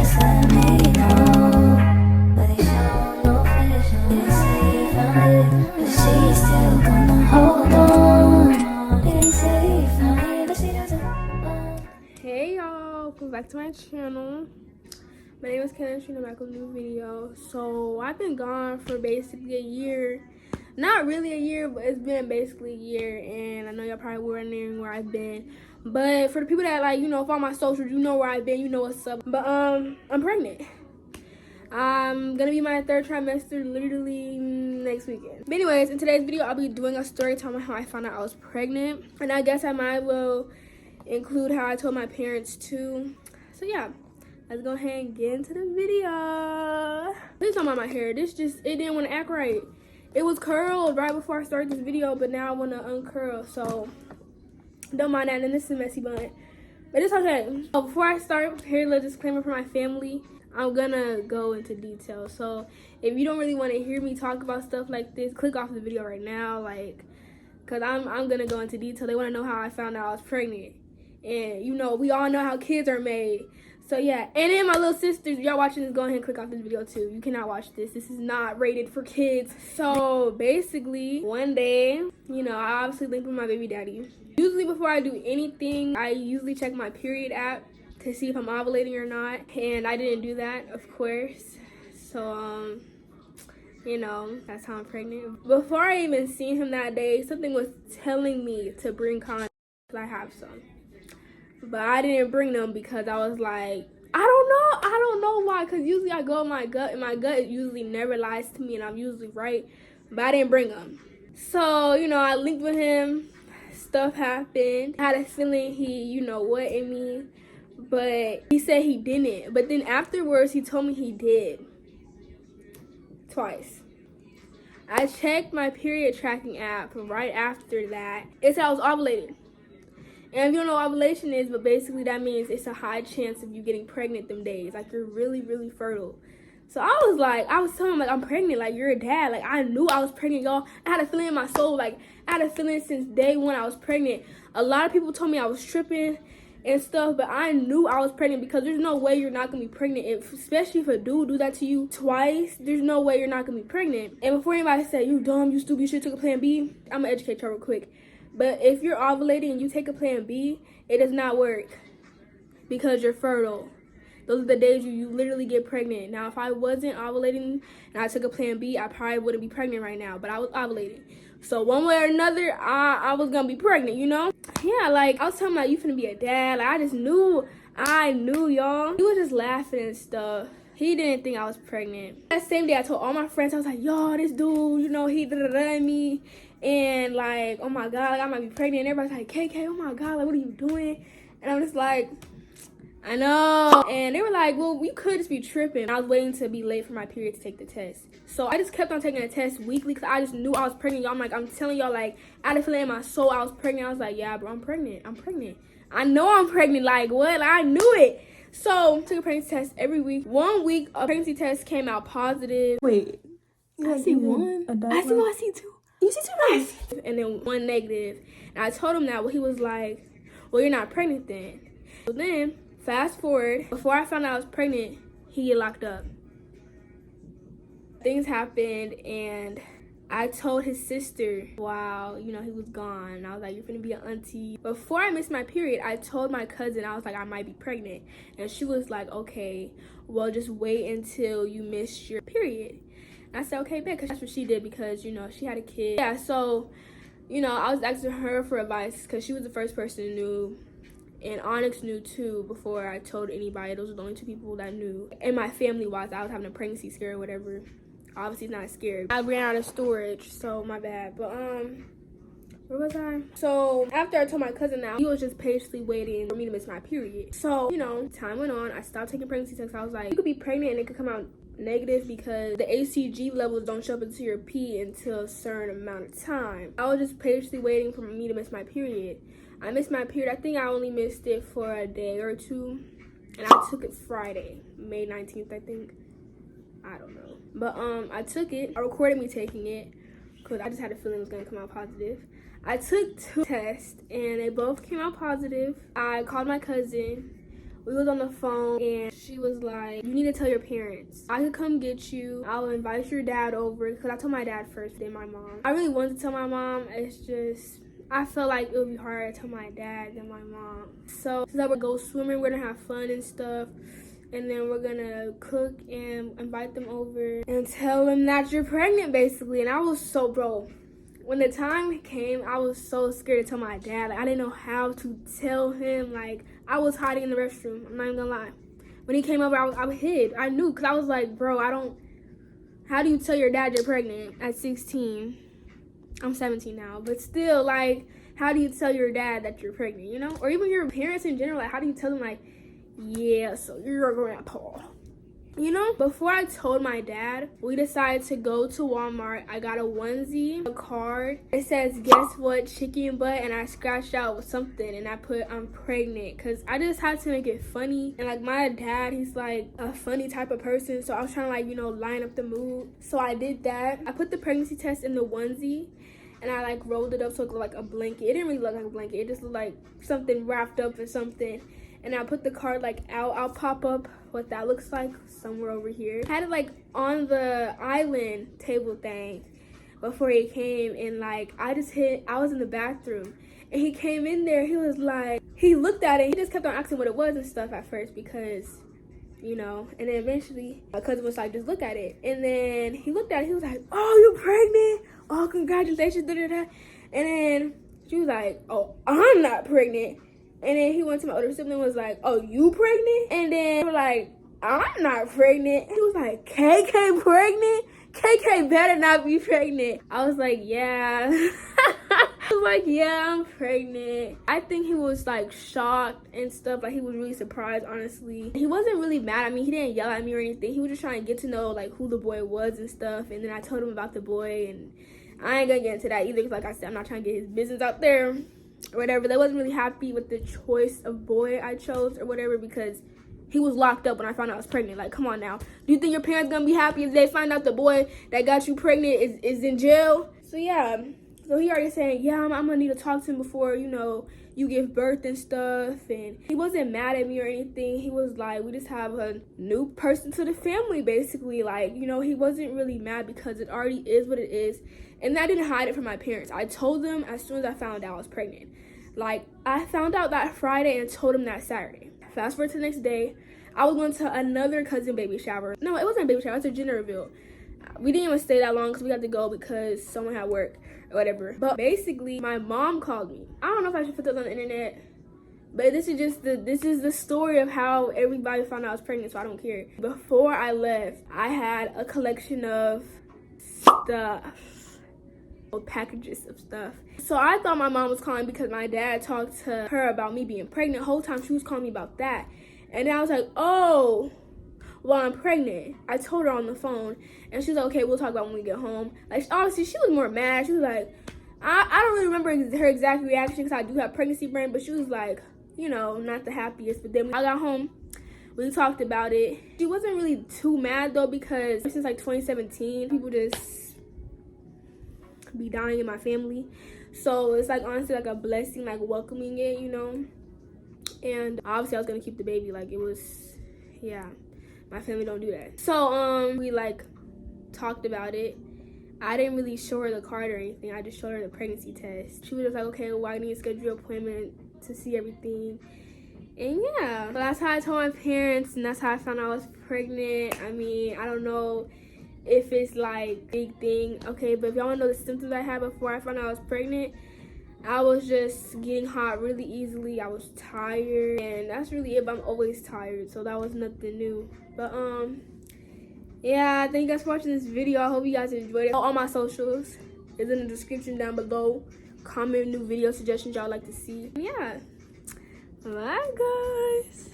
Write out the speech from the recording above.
Hey y'all, welcome back to my channel. My name is Kenneth and I'm back with a new video. So I've been gone for basically a year. Not really a year, but it's been basically a year, and I know y'all probably wondering where I've been. But for the people that follow my socials, you know where I've been, you know what's up. But I'm pregnant. I'm gonna be my third trimester literally next weekend. But anyways, in today's video, I'll be doing a story time on how I found out I was pregnant. And I guess I might well include how I told my parents too. So yeah, let's go ahead and get into the video. Please talking about my hair. It didn't want to act right. It was curled right before I started this video, but now I want to uncurl. So don't mind that. And this is a messy bun, but it's okay. So before I start, here's a little disclaimer for my family. I'm gonna go into detail. So if you don't really want to hear me talk about stuff like this, click off the video right now, cause I'm gonna go into detail. They want to know how I found out I was pregnant, and we all know how kids are made. So yeah, and then my little sisters, y'all watching this, go ahead and click off this video too. You cannot watch this. This is not rated for kids. So basically, one day, I obviously linked with my baby daddy. Usually before I do anything, I usually check my period app to see if I'm ovulating or not, and I didn't do that, of course. So that's how I'm pregnant. Before I even seen him that day, something was telling me to bring condoms. I have some, but I didn't bring them because I was like, I don't know why, because usually I go with my gut, and my gut usually never lies to me, and I'm usually right, but I didn't bring them. So I linked with him, stuff happened. I had a feeling he what in me, but he said he didn't. But then afterwards, he told me he did. Twice. I checked my period tracking app right after that. It said I was ovulating. And if you don't know what ovulation is, but basically that means it's a high chance of you getting pregnant them days. Like, you're really, really fertile. So I was telling him, I'm pregnant. Like, you're a dad. Like, I knew I was pregnant, y'all. I had a feeling in my soul. Like, I had a feeling since day one I was pregnant. A lot of people told me I was tripping and stuff, but I knew I was pregnant, because there's no way you're not gonna be pregnant, especially if a dude do that to you twice. There's no way you're not gonna be pregnant. And before anybody say you dumb, you stupid, you should have took a plan B, I'm gonna educate y'all real quick. But if you're ovulating and you take a plan B, it does not work, because you're fertile. Those are the days you literally get pregnant. Now, if I wasn't ovulating and I took a plan B, I probably wouldn't be pregnant right now, but I was ovulating. So one way or another, I was gonna be pregnant, Yeah, like, I was telling him, you finna be a dad. Like, I knew, y'all. He was just laughing and stuff. He didn't think I was pregnant. That same day, I told all my friends, I was like, yo, this dude, he da-da-da me. And like, oh my God, like, I might be pregnant. And everybody's like, KK, oh my God, like, what are you doing? And I'm just like, I know. And they were like, well, we could just be tripping. I was waiting to be late for my period to take the test. So I just kept on taking the test weekly, because I just knew I was pregnant. Y'all, I'm telling y'all, like, I had a feeling in my soul I was pregnant. I was like, yeah, bro, I'm pregnant. I know I'm pregnant. Like, what? Like, I knew it. So took a pregnancy test every week. 1 week, a pregnancy test came out positive. Wait. I see one. I see one. I see two. You see two nice. And then one negative. And I told him that. Well, he was like, well, you're not pregnant then. So then, fast forward, before I found out I was pregnant, he get locked up. Things happened, and I told his sister while, he was gone. And I was like, you're finna be an auntie. Before I missed my period, I told my cousin, I was like, I might be pregnant. And she was like, okay, well, just wait until you miss your period. And I said, okay, bet, because that's what she did, because, she had a kid. Yeah, so, I was asking her for advice, because she was the first person who knew. And Onyx knew too before I told anybody. Those were the only two people that knew. And my family-wise, I was having a pregnancy scare or whatever. Obviously not scared. I ran out of storage, so my bad. But where was I? So after I told my cousin that, he was just patiently waiting for me to miss my period. So, time went on. I stopped taking pregnancy tests. I was like, you could be pregnant and it could come out negative because the HCG levels don't show up into your pee until a certain amount of time. I was just patiently waiting for me to miss my period. I missed my period. I think I only missed it for a day or two, and I took it Friday, May 19th, I think. I don't know. But I took it. I recorded me taking it because I just had a feeling it was going to come out positive. I took 2 tests, and they both came out positive. I called my cousin. We was on the phone and she was like, you need to tell your parents. I could come get you. I'll invite your dad over, because I told my dad first, then my mom. I really wanted to tell my mom. It's just, I felt like it would be harder to tell my dad than my mom. So since I would go swimming, we're gonna have fun and stuff. And then we're gonna cook and invite them over and tell them that you're pregnant, basically. And I was so, bro, when the time came, I was so scared to tell my dad. Like, I didn't know how to tell him. Like, I was hiding in the restroom. I'm not even gonna lie. When he came over, I hid. I knew, because I was like, bro, how do you tell your dad you're pregnant at 16? I'm 17 now. But still, like, how do you tell your dad that you're pregnant, you know? Or even your parents in general. Like, how do you tell them, like, yeah, so you're a grandpa? You know, before I told my dad, we decided to go to Walmart. I got a onesie, a card. It says, guess what, chicken butt, and I scratched out with something, and I put, I'm pregnant, because I just had to make it funny. And like, my dad, he's like a funny type of person, so I was trying to, like, you know, line up the mood. So I did that. I put the pregnancy test in the onesie, and I like rolled it up so it looked like a blanket. It didn't really look like a blanket. It just looked like something wrapped up in something. And I put the card like out. I'll pop up what that looks like somewhere over here. I had it like on the island table thing before he came, and like I was in the bathroom and he came in there. He was like, he looked at it. He just kept on asking what it was and stuff at first, because, you know, and then eventually my cousin was like, just look at it. And then he looked at it. He was like, oh, you pregnant? Oh, congratulations. Da, da, da. And then she was like, oh, I'm not pregnant. And then he went to my older sibling and was like, oh, you pregnant? And then we were like, I'm not pregnant. He was like, KK pregnant? KK better not be pregnant. I was like, yeah. I was like, yeah, I'm pregnant. I think he was like shocked and stuff. Like, he was really surprised, honestly. He wasn't really mad at me. He didn't yell at me or anything. He was just trying to get to know like who the boy was and stuff. And then I told him about the boy, and I ain't gonna get into that either, because like I said, I'm not trying to get his business out there or whatever. They wasn't really happy with the choice of boy I chose or whatever, because he was locked up when I found out I was pregnant. Like, come on now. Do you think your parents gonna be happy if they find out the boy that got you pregnant is in jail? So yeah, so he already saying, yeah, I'm gonna need to talk to him before, you know, you give birth and stuff. And he wasn't mad at me or anything. He was like, we just have a new person to the family, basically. Like, you know, he wasn't really mad, because it already is what it is. And I didn't hide it from my parents. I told them as soon as I found out I was pregnant. Like, I found out that Friday and told him that Saturday. Fast forward to the next day, I was going to another cousin baby shower. No, it wasn't a baby shower, it was a gender reveal. We didn't even stay that long because we had to go because someone had work or whatever. But basically, my mom called me. I don't know if I should put this on the internet, but this is the story of how everybody found out I was pregnant, so I don't care. Before I left, I had a collection of stuff. Packages of stuff. So I thought my mom was calling because my dad talked to her about me being pregnant. The whole time she was calling me about that. And then I was like, oh, well, I'm pregnant. I told her on the phone, and she was like, okay, we'll talk about when we get home. Like, honestly, she was more mad. She was like, I don't really remember her exact reaction, because I do have pregnancy brain, but she was like, you know, not the happiest. But then when I got home, we talked about it. She wasn't really too mad though, because since like 2017, people just be dying in my family. So it's like honestly like a blessing, like welcoming it, you know. And obviously I was gonna keep the baby. Like, it was, yeah, my family don't do that. So we like talked about it. I didn't really show her the card or anything. I just showed her the pregnancy test. She was just like, okay, well, I need to schedule an appointment to see everything. And yeah, so that's how I told my parents, and that's how I found out I was pregnant. I mean, I don't know if it's like big thing, okay, but if y'all want to know the symptoms I had before I found out I was pregnant, I was just getting hot really easily. I was tired, and that's really it. But I'm always tired, so that was nothing new. But yeah, thank you guys for watching this video. I hope you guys enjoyed it. All my socials is in the description down below. Comment new video suggestions y'all like to see. Yeah, bye guys.